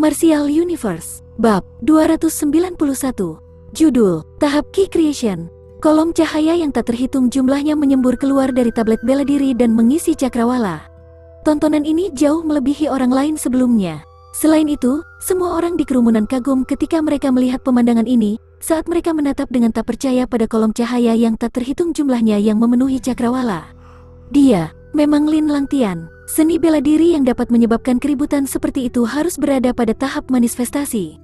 Martial Universe, Bab 291. Judul, Tahap Key Creation. Kolom cahaya yang tak terhitung jumlahnya menyembur keluar dari tablet bela diri dan mengisi cakrawala. Tontonan ini jauh melebihi orang lain sebelumnya. Selain itu, semua orang di kerumunan kagum ketika mereka melihat pemandangan ini, saat mereka menatap dengan tak percaya pada kolom cahaya yang tak terhitung jumlahnya yang memenuhi cakrawala. Dia, memang Lin Langtian. Seni bela diri yang dapat menyebabkan keributan seperti itu harus berada pada tahap manifestasi.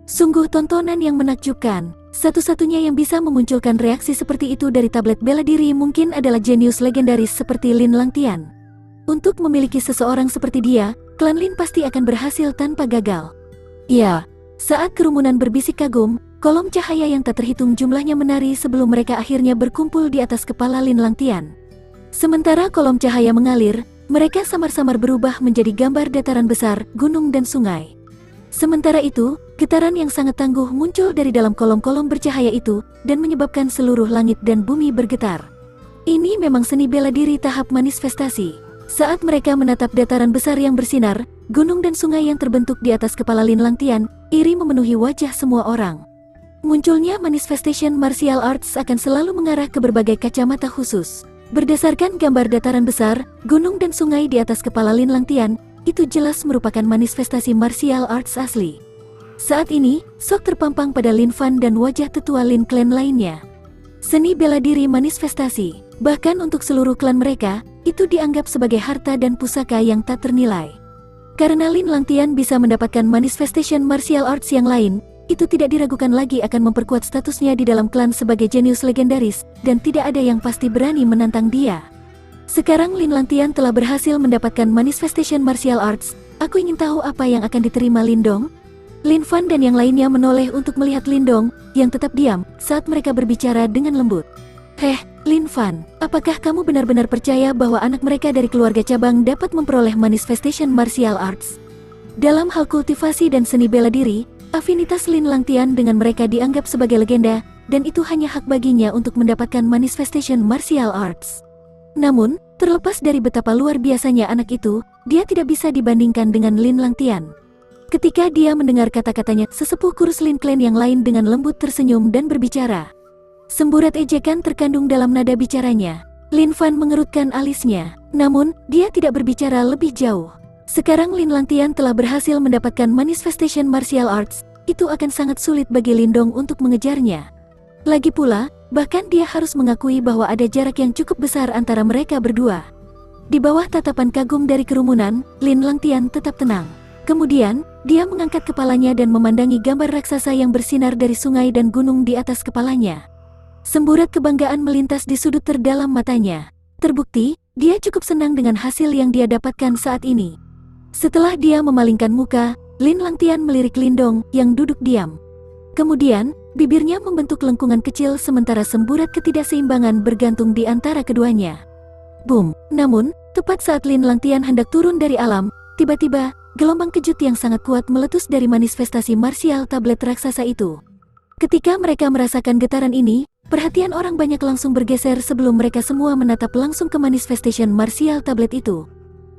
Sungguh tontonan yang menakjubkan. Satu-satunya yang bisa memunculkan reaksi seperti itu dari tablet bela diri mungkin adalah jenius legendaris seperti Lin Langtian. Untuk memiliki seseorang seperti dia, klan Lin pasti akan berhasil tanpa gagal. Ya, saat kerumunan berbisik kagum, kolom cahaya yang tak terhitung jumlahnya menari sebelum mereka akhirnya berkumpul di atas kepala Lin Langtian. Sementara kolom cahaya mengalir, mereka samar-samar berubah menjadi gambar dataran besar, gunung dan sungai. Sementara itu, getaran yang sangat tangguh muncul dari dalam kolom-kolom bercahaya itu dan menyebabkan seluruh langit dan bumi bergetar. Ini memang seni bela diri tahap manifestasi. Saat mereka menatap dataran besar yang bersinar, gunung dan sungai yang terbentuk di atas kepala Lin Langtian, iri memenuhi wajah semua orang. Munculnya manifestation martial arts akan selalu mengarah ke berbagai kacamata khusus. Berdasarkan gambar dataran besar, gunung dan sungai di atas kepala Lin Langtian, itu jelas merupakan manifestasi martial arts asli. Saat ini, sok terpampang pada Lin Fan dan wajah tetua Lin Clan lainnya. Seni bela diri manifestasi, bahkan untuk seluruh klan mereka, itu dianggap sebagai harta dan pusaka yang tak ternilai. Karena Lin Langtian bisa mendapatkan manifestation martial arts yang lain, itu tidak diragukan lagi akan memperkuat statusnya di dalam klan sebagai jenius legendaris, dan tidak ada yang pasti berani menantang dia. Sekarang Lin Langtian telah berhasil mendapatkan manifestation martial arts, aku ingin tahu apa yang akan diterima Lindong? Lin Fan dan yang lainnya menoleh untuk melihat Lindong, yang tetap diam saat mereka berbicara dengan lembut. Heh, Lin Fan, apakah kamu benar-benar percaya bahwa anak mereka dari keluarga cabang dapat memperoleh manifestation martial arts? Dalam hal kultivasi dan seni bela diri, afinitas Lin Langtian dengan mereka dianggap sebagai legenda, dan itu hanya hak baginya untuk mendapatkan manifestation martial arts. Namun, terlepas dari betapa luar biasanya anak itu, dia tidak bisa dibandingkan dengan Lin Langtian. Ketika dia mendengar kata-katanya, sesepuh kurus Lin Clan yang lain dengan lembut tersenyum dan berbicara. Semburat ejekan terkandung dalam nada bicaranya. Lin Fan mengerutkan alisnya, namun, dia tidak berbicara lebih jauh. Sekarang Lin Langtian telah berhasil mendapatkan manifestation martial arts, itu akan sangat sulit bagi Lindong untuk mengejarnya. Lagi pula, bahkan dia harus mengakui bahwa ada jarak yang cukup besar antara mereka berdua. Di bawah tatapan kagum dari kerumunan, Lin Langtian tetap tenang. Kemudian, dia mengangkat kepalanya dan memandangi gambar raksasa yang bersinar dari sungai dan gunung di atas kepalanya. Semburat kebanggaan melintas di sudut terdalam matanya. Terbukti, dia cukup senang dengan hasil yang dia dapatkan saat ini. Setelah dia memalingkan muka, Lin Langtian melirik Lindong yang duduk diam. Kemudian, bibirnya membentuk lengkungan kecil sementara semburat ketidakseimbangan bergantung di antara keduanya. Boom! Namun, tepat saat Lin Langtian hendak turun dari alam, tiba-tiba, gelombang kejut yang sangat kuat meletus dari manifestasi martial tablet raksasa itu. Ketika mereka merasakan getaran ini, perhatian orang banyak langsung bergeser sebelum mereka semua menatap langsung ke manifestation martial tablet itu.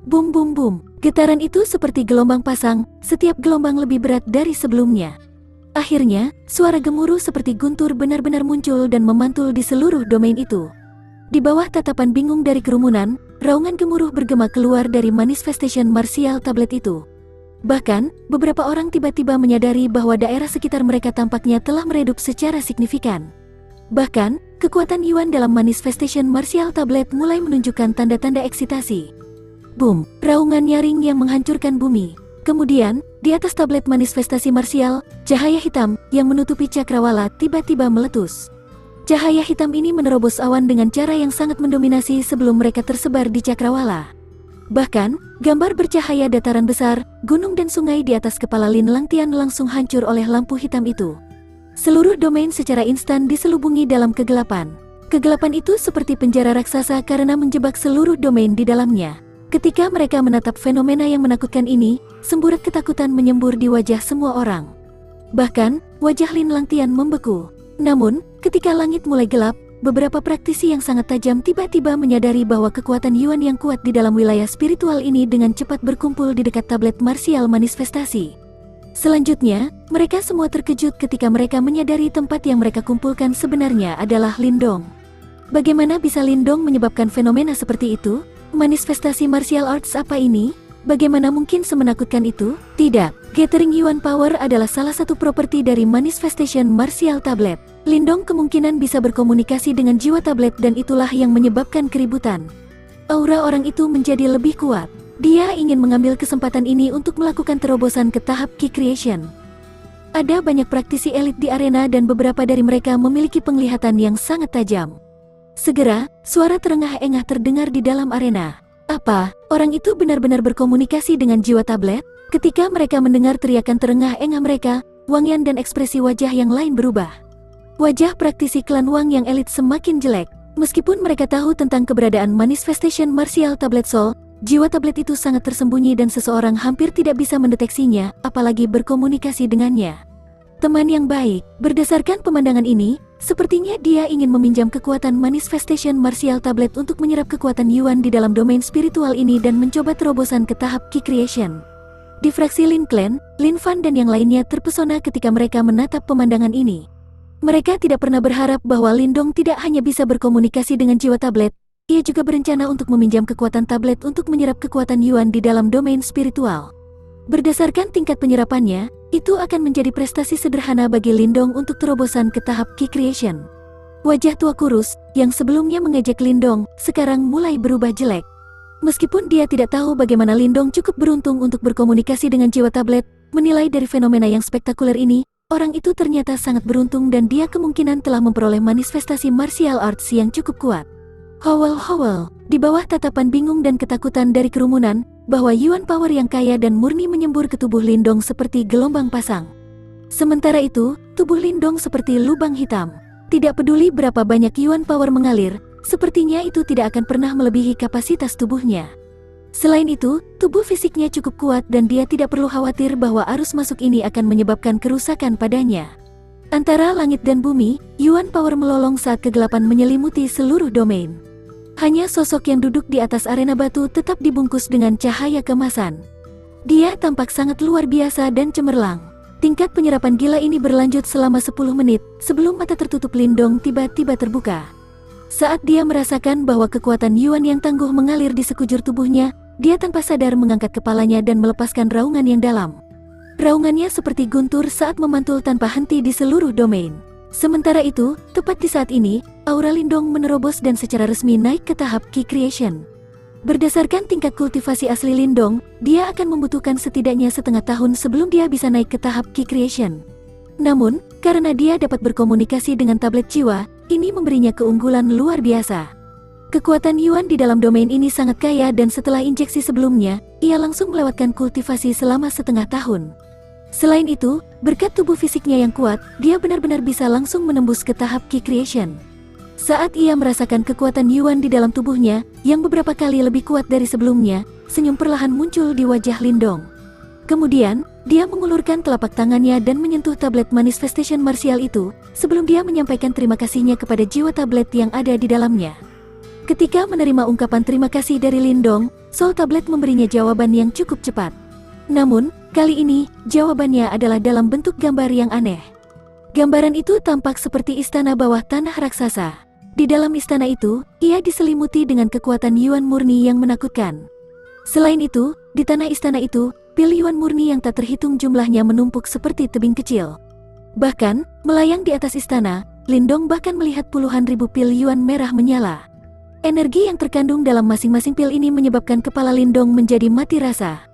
Boom boom boom, getaran itu seperti gelombang pasang, setiap gelombang lebih berat dari sebelumnya. Akhirnya, suara gemuruh seperti guntur benar-benar muncul dan memantul di seluruh domain itu. Di bawah tatapan bingung dari kerumunan, raungan gemuruh bergema keluar dari manifestation martial tablet itu. Bahkan, beberapa orang tiba-tiba menyadari bahwa daerah sekitar mereka tampaknya telah meredup secara signifikan. Bahkan, kekuatan Yuan dalam manifestation martial tablet mulai menunjukkan tanda-tanda eksitasi. Boom, raungan nyaring yang menghancurkan bumi. Kemudian, di atas tablet manifestasi martial, cahaya hitam yang menutupi cakrawala tiba-tiba meletus. Cahaya hitam ini menerobos awan dengan cara yang sangat mendominasi sebelum mereka tersebar di cakrawala. Bahkan, gambar bercahaya dataran besar, gunung dan sungai di atas kepala Lin Langtian langsung hancur oleh lampu hitam itu. Seluruh domain secara instan diselubungi dalam kegelapan. Kegelapan itu seperti penjara raksasa karena menjebak seluruh domain di dalamnya. Ketika mereka menatap fenomena yang menakutkan ini, semburat ketakutan menyembur di wajah semua orang. Bahkan, wajah Lin Langtian membeku. Namun, ketika langit mulai gelap, beberapa praktisi yang sangat tajam tiba-tiba menyadari bahwa kekuatan Yuan yang kuat di dalam wilayah spiritual ini dengan cepat berkumpul di dekat tablet martial manifestasi. Selanjutnya, mereka semua terkejut ketika mereka menyadari tempat yang mereka kumpulkan sebenarnya adalah Lindong. Bagaimana bisa Lindong menyebabkan fenomena seperti itu? Manifestasi martial arts apa ini? Bagaimana mungkin semenakutkan itu? Tidak, Gathering Yuan Power adalah salah satu properti dari Manifestation Martial Tablet. Lindong kemungkinan bisa berkomunikasi dengan jiwa tablet dan itulah yang menyebabkan keributan. Aura orang itu menjadi lebih kuat. Dia ingin mengambil kesempatan ini untuk melakukan terobosan ke tahap Ki Creation. Ada banyak praktisi elit di arena dan beberapa dari mereka memiliki penglihatan yang sangat tajam. Segera, suara terengah-engah terdengar di dalam arena. Apa? Orang itu benar-benar berkomunikasi dengan jiwa tablet? Ketika mereka mendengar teriakan terengah-engah mereka, Wang Yan dan ekspresi wajah yang lain berubah. Wajah praktisi klan Wang yang elit semakin jelek. Meskipun mereka tahu tentang keberadaan Manifestation Martial Tablet Soul, jiwa tablet itu sangat tersembunyi dan seseorang hampir tidak bisa mendeteksinya, apalagi berkomunikasi dengannya. Teman yang baik, berdasarkan pemandangan ini, sepertinya dia ingin meminjam kekuatan Manifestation Martial Tablet untuk menyerap kekuatan Yuan di dalam domain spiritual ini dan mencoba terobosan ke tahap Ki Creation. Di fraksi Lin Clan, Lin Fan dan yang lainnya terpesona ketika mereka menatap pemandangan ini. Mereka tidak pernah berharap bahwa Lindong tidak hanya bisa berkomunikasi dengan jiwa tablet, ia juga berencana untuk meminjam kekuatan tablet untuk menyerap kekuatan Yuan di dalam domain spiritual. Berdasarkan tingkat penyerapannya, itu akan menjadi prestasi sederhana bagi Lindong untuk terobosan ke tahap Ki Creation. Wajah tua kurus, yang sebelumnya mengejek Lindong, sekarang mulai berubah jelek. Meskipun dia tidak tahu bagaimana Lindong cukup beruntung untuk berkomunikasi dengan jiwa tablet, menilai dari fenomena yang spektakuler ini, orang itu ternyata sangat beruntung dan dia kemungkinan telah memperoleh manifestasi martial arts yang cukup kuat. Howl, di bawah tatapan bingung dan ketakutan dari kerumunan, bahwa Yuan Power yang kaya dan murni menyembur ke tubuh Lindong seperti gelombang pasang. Sementara itu, tubuh Lindong seperti lubang hitam. Tidak peduli berapa banyak Yuan Power mengalir, sepertinya itu tidak akan pernah melebihi kapasitas tubuhnya. Selain itu, tubuh fisiknya cukup kuat dan dia tidak perlu khawatir bahwa arus masuk ini akan menyebabkan kerusakan padanya. Antara langit dan bumi, Yuan Power melolong saat kegelapan menyelimuti seluruh domain. Hanya sosok yang duduk di atas arena batu tetap dibungkus dengan cahaya kemasan. Dia tampak sangat luar biasa dan cemerlang. Tingkat penyerapan gila ini berlanjut selama 10 menit, sebelum mata tertutup Lindong tiba-tiba terbuka. Saat dia merasakan bahwa kekuatan Yuan yang tangguh mengalir di sekujur tubuhnya, dia tanpa sadar mengangkat kepalanya dan melepaskan raungan yang dalam. Raungannya seperti guntur saat memantul tanpa henti di seluruh domain. Sementara itu, tepat di saat ini, aura Lindong menerobos dan secara resmi naik ke tahap Ki Creation. Berdasarkan tingkat kultivasi asli Lindong, dia akan membutuhkan setidaknya setengah tahun sebelum dia bisa naik ke tahap Ki Creation. Namun, karena dia dapat berkomunikasi dengan tablet jiwa, ini memberinya keunggulan luar biasa. Kekuatan Yuan di dalam domain ini sangat kaya dan setelah injeksi sebelumnya, ia langsung melewatkan kultivasi selama setengah tahun. Selain itu, berkat tubuh fisiknya yang kuat, dia benar-benar bisa langsung menembus ke tahap Ki Creation. Saat ia merasakan kekuatan Yuan di dalam tubuhnya, yang beberapa kali lebih kuat dari sebelumnya, senyum perlahan muncul di wajah Lindong. Kemudian, dia mengulurkan telapak tangannya dan menyentuh tablet Manifestation Martial itu, sebelum dia menyampaikan terima kasihnya kepada jiwa tablet yang ada di dalamnya. Ketika menerima ungkapan terima kasih dari Lindong, Soul Tablet memberinya jawaban yang cukup cepat. Namun, kali ini, jawabannya adalah dalam bentuk gambar yang aneh. Gambaran itu tampak seperti istana bawah tanah raksasa. Di dalam istana itu, ia diselimuti dengan kekuatan Yuan murni yang menakutkan. Selain itu, di tanah istana itu, pil Yuan murni yang tak terhitung jumlahnya menumpuk seperti tebing kecil. Bahkan, melayang di atas istana, Lindong bahkan melihat puluhan ribu pil Yuan merah menyala. Energi yang terkandung dalam masing-masing pil ini menyebabkan kepala Lindong menjadi mati rasa.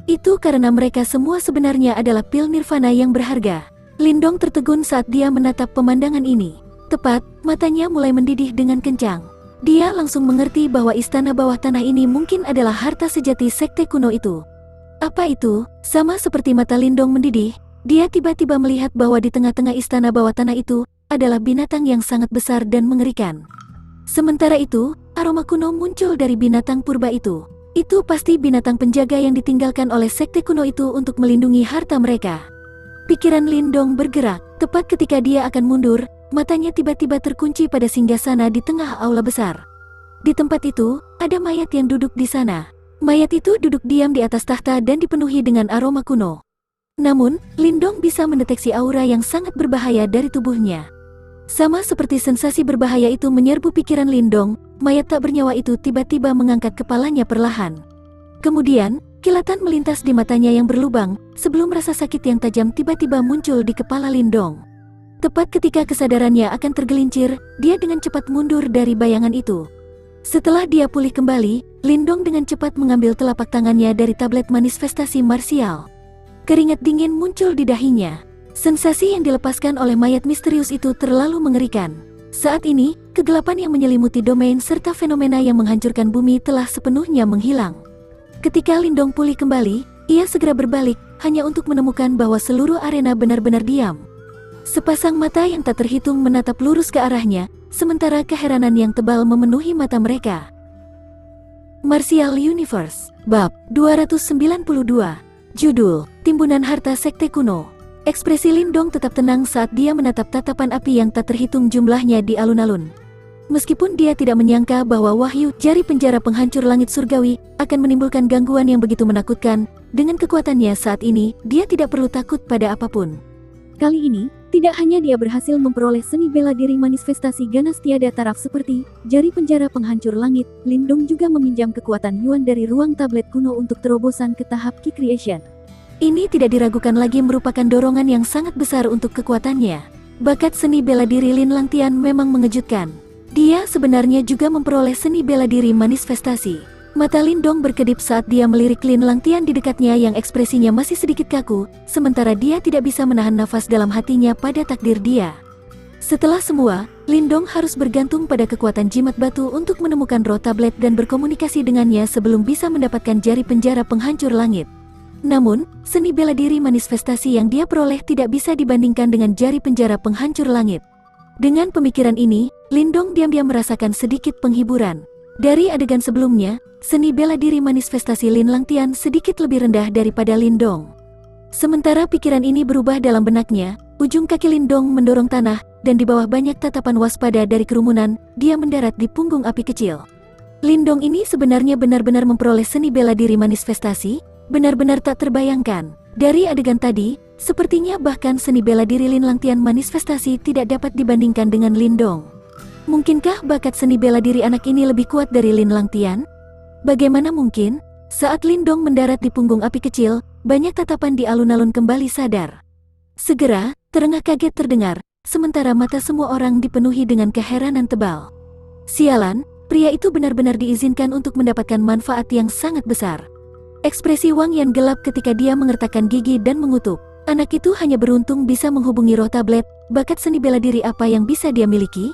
Itu karena mereka semua sebenarnya adalah pil nirvana yang berharga. Lindong tertegun saat dia menatap pemandangan ini. Tepat, matanya mulai mendidih dengan kencang. Dia langsung mengerti bahwa istana bawah tanah ini mungkin adalah harta sejati sekte kuno itu. Apa itu? Sama seperti mata Lindong mendidih, dia tiba-tiba melihat bahwa di tengah-tengah istana bawah tanah itu adalah binatang yang sangat besar dan mengerikan. Sementara itu, aroma kuno muncul dari binatang purba itu. Itu pasti binatang penjaga yang ditinggalkan oleh sekte kuno itu untuk melindungi harta mereka. Pikiran Lindong bergerak, tepat ketika dia akan mundur, matanya tiba-tiba terkunci pada singgasana di tengah aula besar. Di tempat itu, ada mayat yang duduk di sana. Mayat itu duduk diam di atas tahta dan dipenuhi dengan aroma kuno. Namun, Lindong bisa mendeteksi aura yang sangat berbahaya dari tubuhnya. Sama seperti sensasi berbahaya itu menyerbu pikiran Lindong, mayat tak bernyawa itu tiba-tiba mengangkat kepalanya perlahan. Kemudian, kilatan melintas di matanya yang berlubang, sebelum rasa sakit yang tajam tiba-tiba muncul di kepala Lindong. Tepat ketika kesadarannya akan tergelincir, dia dengan cepat mundur dari bayangan itu. Setelah dia pulih kembali, Lindong dengan cepat mengambil telapak tangannya dari tablet manifestasi marsial. Keringat dingin muncul di dahinya. Sensasi yang dilepaskan oleh mayat misterius itu terlalu mengerikan. Saat ini, kegelapan yang menyelimuti domain serta fenomena yang menghancurkan bumi telah sepenuhnya menghilang. Ketika Lindong pulih kembali, ia segera berbalik, hanya untuk menemukan bahwa seluruh arena benar-benar diam. Sepasang mata yang tak terhitung menatap lurus ke arahnya, sementara keheranan yang tebal memenuhi mata mereka. Martial Universe, Bab 292. Judul, Timbunan Harta Sekte Kuno. Ekspresi Lindong tetap tenang saat dia menatap tatapan api yang tak terhitung jumlahnya di alun-alun. Meskipun dia tidak menyangka bahwa wahyu jari penjara penghancur langit surgawi akan menimbulkan gangguan yang begitu menakutkan, dengan kekuatannya saat ini, dia tidak perlu takut pada apapun. Kali ini, tidak hanya dia berhasil memperoleh seni bela diri manifestasi ganas tiada taraf seperti jari penjara penghancur langit, Lindong juga meminjam kekuatan Yuan dari ruang tablet kuno untuk terobosan ke tahap Ki Creation. Ini tidak diragukan lagi merupakan dorongan yang sangat besar untuk kekuatannya. Bakat seni bela diri Lin Langtian memang mengejutkan. Dia sebenarnya juga memperoleh seni bela diri manifestasi. Mata Lindong berkedip saat dia melirik Lin Langtian di dekatnya yang ekspresinya masih sedikit kaku, sementara dia tidak bisa menahan nafas dalam hatinya pada takdir dia. Setelah semua, Lindong harus bergantung pada kekuatan jimat batu untuk menemukan roh tablet dan berkomunikasi dengannya sebelum bisa mendapatkan jari penjara penghancur langit. Namun, seni bela diri manifestasi yang dia peroleh tidak bisa dibandingkan dengan jari penjara penghancur langit. Dengan pemikiran ini, Lindong diam-diam merasakan sedikit penghiburan. Dari adegan sebelumnya, seni bela diri manifestasi Lin Langtian sedikit lebih rendah daripada Lindong. Sementara pikiran ini berubah dalam benaknya, ujung kaki Lindong mendorong tanah, dan di bawah banyak tatapan waspada dari kerumunan, dia mendarat di punggung api kecil. Lindong ini sebenarnya benar-benar memperoleh seni bela diri manifestasi, benar-benar tak terbayangkan. Dari adegan tadi, sepertinya bahkan seni bela diri Lin Langtian manifestasi tidak dapat dibandingkan dengan Lindong. Mungkinkah bakat seni bela diri anak ini lebih kuat dari Lin Langtian? Bagaimana mungkin? Saat Lindong mendarat di punggung api kecil, banyak tatapan di alun-alun kembali sadar. Segera, terengah kaget terdengar, sementara mata semua orang dipenuhi dengan keheranan tebal. Sialan, pria itu benar-benar diizinkan untuk mendapatkan manfaat yang sangat besar. Ekspresi Wang Yan gelap ketika dia mengertakkan gigi dan mengutuk. Anak itu hanya beruntung bisa menghubungi roh tablet, bakat seni bela diri apa yang bisa dia miliki?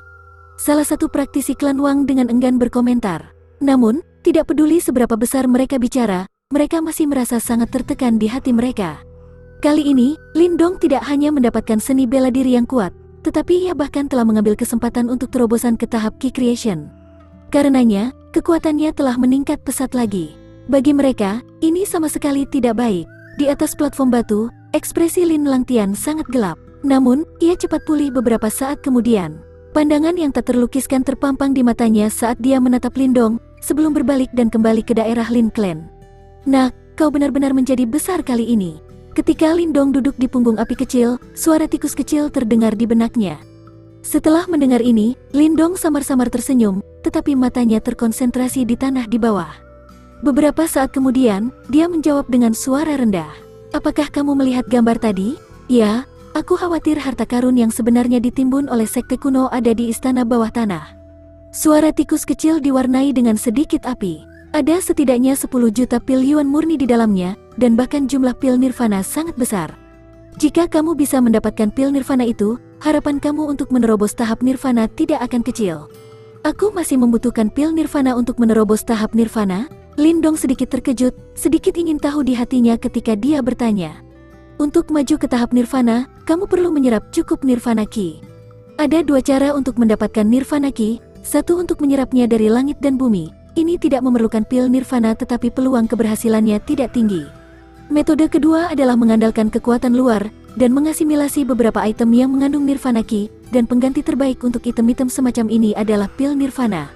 Salah satu praktisi klan Wang dengan enggan berkomentar. Namun, tidak peduli seberapa besar mereka bicara, mereka masih merasa sangat tertekan di hati mereka. Kali ini, Lindong tidak hanya mendapatkan seni bela diri yang kuat, tetapi ia bahkan telah mengambil kesempatan untuk terobosan ke tahap Ki Creation. Karenanya, kekuatannya telah meningkat pesat lagi. Bagi mereka, ini sama sekali tidak baik. Di atas platform batu, ekspresi Lin Langtian sangat gelap. Namun, ia cepat pulih beberapa saat kemudian. Pandangan yang tak terlukiskan terpampang di matanya saat dia menatap Lindong, sebelum berbalik dan kembali ke daerah Lin Clan. Nah, kau benar-benar menjadi besar kali ini. Ketika Lindong duduk di punggung api kecil, suara tikus kecil terdengar di benaknya. Setelah mendengar ini, Lindong samar-samar tersenyum, tetapi matanya terkonsentrasi di tanah di bawah. Beberapa saat kemudian, dia menjawab dengan suara rendah. Apakah kamu melihat gambar tadi? Ya. Aku khawatir harta karun yang sebenarnya ditimbun oleh sekte kuno ada di istana bawah tanah. Suara tikus kecil diwarnai dengan sedikit api. Ada setidaknya 10 juta pil Yuan murni di dalamnya, dan bahkan jumlah pil nirvana sangat besar. Jika kamu bisa mendapatkan pil nirvana itu, harapan kamu untuk menerobos tahap nirvana tidak akan kecil. Aku masih membutuhkan pil nirvana untuk menerobos tahap nirvana? Lindong sedikit terkejut, sedikit ingin tahu di hatinya ketika dia bertanya. Untuk maju ke tahap nirvana, kamu perlu menyerap cukup nirvana ki. Ada 2 cara untuk mendapatkan nirvana ki, satu untuk menyerapnya dari langit dan bumi. Ini tidak memerlukan pil nirvana tetapi peluang keberhasilannya tidak tinggi. Metode kedua adalah mengandalkan kekuatan luar, dan mengasimilasi beberapa item yang mengandung nirvana ki, dan pengganti terbaik untuk item-item semacam ini adalah pil nirvana.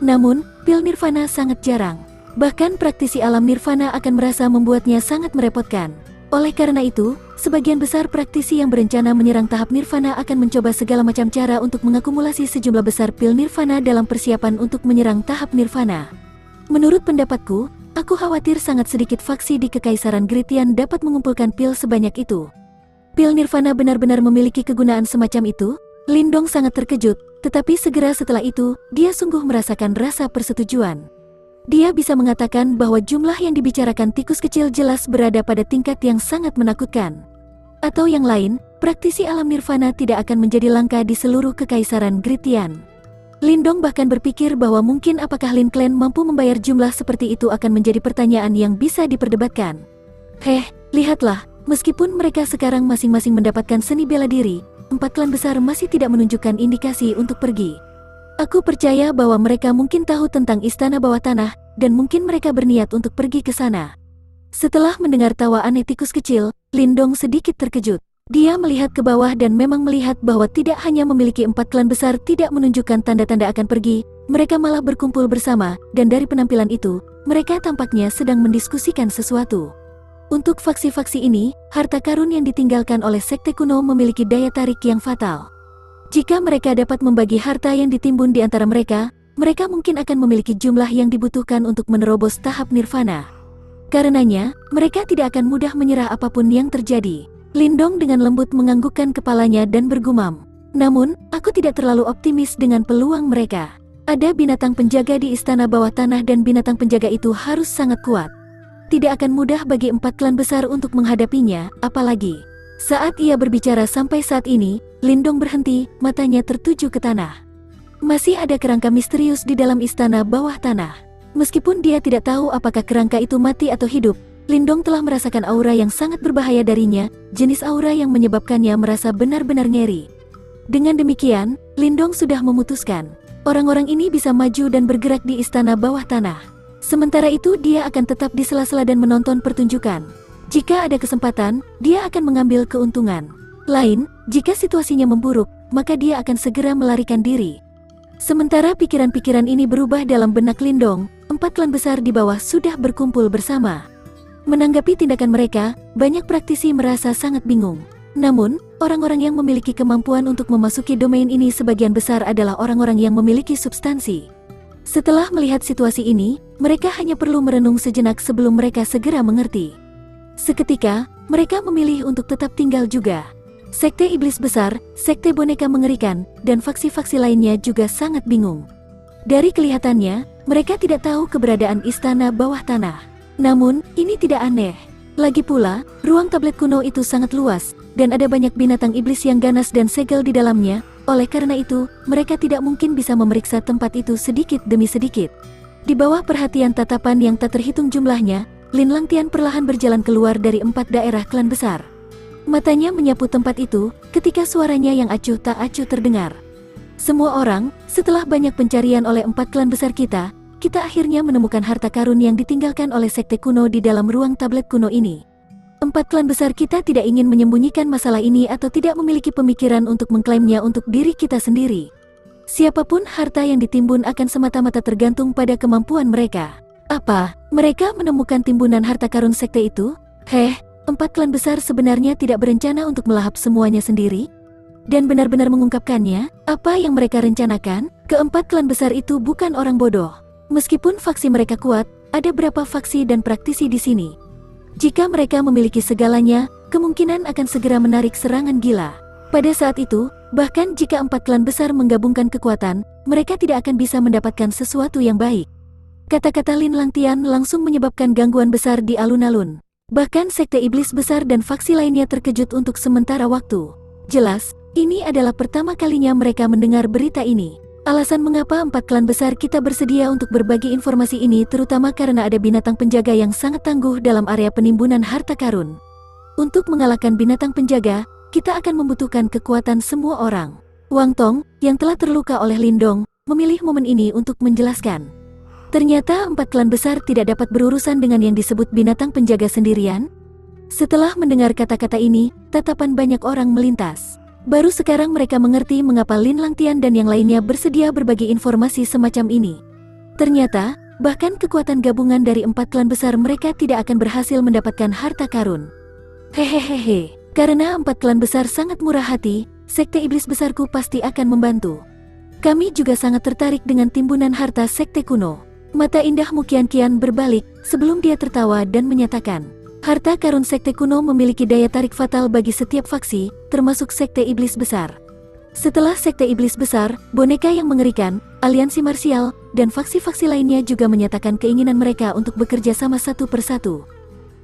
Namun, pil nirvana sangat jarang. Bahkan praktisi alam nirvana akan merasa membuatnya sangat merepotkan. Oleh karena itu, sebagian besar praktisi yang berencana menyerang tahap nirvana akan mencoba segala macam cara untuk mengakumulasi sejumlah besar pil nirvana dalam persiapan untuk menyerang tahap nirvana. Menurut pendapatku, aku khawatir sangat sedikit faksi di Kekaisaran Gritian dapat mengumpulkan pil sebanyak itu. Pil nirvana benar-benar memiliki kegunaan semacam itu? Lindong sangat terkejut, tetapi segera setelah itu, dia sungguh merasakan rasa persetujuan. Dia bisa mengatakan bahwa jumlah yang dibicarakan tikus kecil jelas berada pada tingkat yang sangat menakutkan. Atau yang lain, praktisi alam nirvana tidak akan menjadi langka di seluruh Kekaisaran Gritian. Lindong bahkan berpikir bahwa mungkin apakah Lin Clan mampu membayar jumlah seperti itu akan menjadi pertanyaan yang bisa diperdebatkan. Lihatlah, meskipun mereka sekarang masing-masing mendapatkan seni bela diri, 4 klan besar masih tidak menunjukkan indikasi untuk pergi. Aku percaya bahwa mereka mungkin tahu tentang istana bawah tanah, dan mungkin mereka berniat untuk pergi ke sana. Setelah mendengar tawa aneh tikus kecil, Lindong sedikit terkejut. Dia melihat ke bawah dan memang melihat bahwa tidak hanya memiliki 4 klan besar tidak menunjukkan tanda-tanda akan pergi, mereka malah berkumpul bersama, dan dari penampilan itu, mereka tampaknya sedang mendiskusikan sesuatu. Untuk faksi-faksi ini, harta karun yang ditinggalkan oleh sekte kuno memiliki daya tarik yang fatal. Jika mereka dapat membagi harta yang ditimbun di antara mereka, mereka mungkin akan memiliki jumlah yang dibutuhkan untuk menerobos tahap nirvana. Karenanya, mereka tidak akan mudah menyerah apapun yang terjadi. Lindong dengan lembut menganggukkan kepalanya dan bergumam. Namun, aku tidak terlalu optimis dengan peluang mereka. Ada binatang penjaga di istana bawah tanah dan binatang penjaga itu harus sangat kuat. Tidak akan mudah bagi 4 klan besar untuk menghadapinya, apalagi. Saat ia berbicara sampai saat ini, Lindong berhenti, matanya tertuju ke tanah. Masih ada kerangka misterius di dalam istana bawah tanah. Meskipun dia tidak tahu apakah kerangka itu mati atau hidup, Lindong telah merasakan aura yang sangat berbahaya darinya, jenis aura yang menyebabkannya merasa benar-benar ngeri. Dengan demikian, Lindong sudah memutuskan, orang-orang ini bisa maju dan bergerak di istana bawah tanah. Sementara itu dia akan tetap di sela-sela dan menonton pertunjukan. Jika ada kesempatan, dia akan mengambil keuntungan. Lain, jika situasinya memburuk, maka dia akan segera melarikan diri. Sementara pikiran-pikiran ini berubah dalam benak Lindong, 4 klan besar di bawah sudah berkumpul bersama. Menanggapi tindakan mereka, banyak praktisi merasa sangat bingung. Namun, orang-orang yang memiliki kemampuan untuk memasuki domain ini sebagian besar adalah orang-orang yang memiliki substansi. Setelah melihat situasi ini, mereka hanya perlu merenung sejenak sebelum mereka segera mengerti. Seketika, mereka memilih untuk tetap tinggal juga. Sekte Iblis Besar, Sekte Boneka Mengerikan, dan faksi-faksi lainnya juga sangat bingung. Dari kelihatannya, mereka tidak tahu keberadaan istana bawah tanah. Namun, ini tidak aneh. Lagi pula, ruang tablet kuno itu sangat luas, dan ada banyak binatang iblis yang ganas dan segel di dalamnya. Oleh karena itu, mereka tidak mungkin bisa memeriksa tempat itu sedikit demi sedikit. Di bawah perhatian tatapan yang tak terhitung jumlahnya, Lin Langtian perlahan berjalan keluar dari 4 daerah klan besar. Matanya menyapu tempat itu, ketika suaranya yang acuh tak acuh terdengar. Semua orang, setelah banyak pencarian oleh 4 klan besar kita akhirnya menemukan harta karun yang ditinggalkan oleh sekte kuno di dalam ruang tablet kuno ini. 4 klan besar kita tidak ingin menyembunyikan masalah ini atau tidak memiliki pemikiran untuk mengklaimnya untuk diri kita sendiri. Siapapun harta yang ditimbun akan semata-mata tergantung pada kemampuan mereka. Apa, mereka menemukan timbunan harta karun sekte itu? 4 klan besar sebenarnya tidak berencana untuk melahap semuanya sendiri? Dan benar-benar mengungkapkannya, apa yang mereka rencanakan? Keempat klan besar itu bukan orang bodoh. Meskipun faksi mereka kuat, ada berapa faksi dan praktisi di sini. Jika mereka memiliki segalanya, kemungkinan akan segera menarik serangan gila. Pada saat itu, bahkan jika 4 klan besar menggabungkan kekuatan, mereka tidak akan bisa mendapatkan sesuatu yang baik. Kata-kata Lin Langtian langsung menyebabkan gangguan besar di alun-alun. Bahkan sekte iblis besar dan faksi lainnya terkejut untuk sementara waktu. Jelas, ini adalah pertama kalinya mereka mendengar berita ini. Alasan mengapa 4 klan besar kita bersedia untuk berbagi informasi ini terutama karena ada binatang penjaga yang sangat tangguh dalam area penimbunan harta karun. Untuk mengalahkan binatang penjaga, kita akan membutuhkan kekuatan semua orang. Wang Tong, yang telah terluka oleh Lindong, memilih momen ini untuk menjelaskan. Ternyata 4 klan besar tidak dapat berurusan dengan yang disebut binatang penjaga sendirian. Setelah mendengar kata-kata ini, tatapan banyak orang melintas. Baru sekarang mereka mengerti mengapa Lin Langtian dan yang lainnya bersedia berbagi informasi semacam ini. Ternyata, bahkan kekuatan gabungan dari 4 klan besar mereka tidak akan berhasil mendapatkan harta karun. Hehehehe, karena 4 klan besar sangat murah hati, sekte iblis besarku pasti akan membantu. Kami juga sangat tertarik dengan timbunan harta sekte kuno. Mata indah Mu kian-kian berbalik sebelum dia tertawa dan menyatakan, harta karun sekte kuno memiliki daya tarik fatal bagi setiap faksi, termasuk sekte iblis besar. Setelah sekte iblis besar, boneka yang mengerikan, aliansi marsial, dan faksi-faksi lainnya juga menyatakan keinginan mereka untuk bekerja sama satu persatu.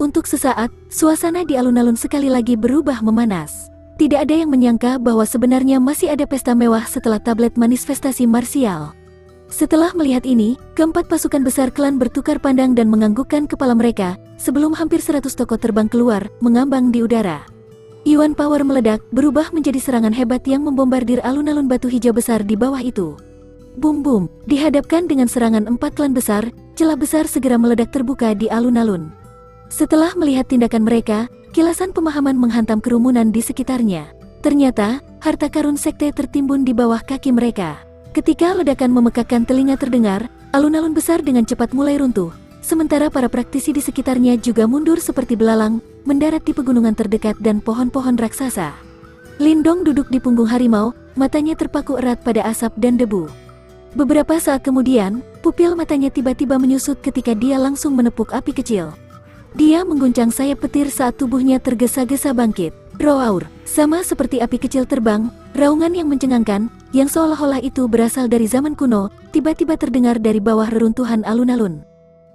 Untuk sesaat, suasana di alun-alun sekali lagi berubah memanas. Tidak ada yang menyangka bahwa sebenarnya masih ada pesta mewah setelah tablet manifestasi marsial. Setelah melihat ini, keempat pasukan besar klan bertukar pandang dan menganggukkan kepala mereka, sebelum hampir 100 tokoh terbang keluar, mengambang di udara. Yuan Power meledak, berubah menjadi serangan hebat yang membombardir alun-alun batu hijau besar di bawah itu. Bum-bum, dihadapkan dengan serangan 4 klan besar, celah besar segera meledak terbuka di alun-alun. Setelah melihat tindakan mereka, kilasan pemahaman menghantam kerumunan di sekitarnya. Ternyata, harta karun sekte tertimbun di bawah kaki mereka. Ketika ledakan memekakkan telinga terdengar, alun-alun besar dengan cepat mulai runtuh. Sementara para praktisi di sekitarnya juga mundur seperti belalang, mendarat di pegunungan terdekat dan pohon-pohon raksasa. Lindong duduk di punggung harimau, matanya terpaku erat pada asap dan debu. Beberapa saat kemudian, pupil matanya tiba-tiba menyusut ketika dia langsung menepuk api kecil. Dia mengguncang sayap petir saat tubuhnya tergesa-gesa bangkit. Roar, sama seperti api kecil terbang, raungan yang mencengangkan, yang seolah-olah itu berasal dari zaman kuno, tiba-tiba terdengar dari bawah reruntuhan alun-alun.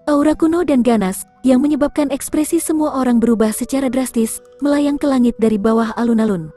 Aura kuno dan ganas, yang menyebabkan ekspresi semua orang berubah secara drastis, melayang ke langit dari bawah alun-alun.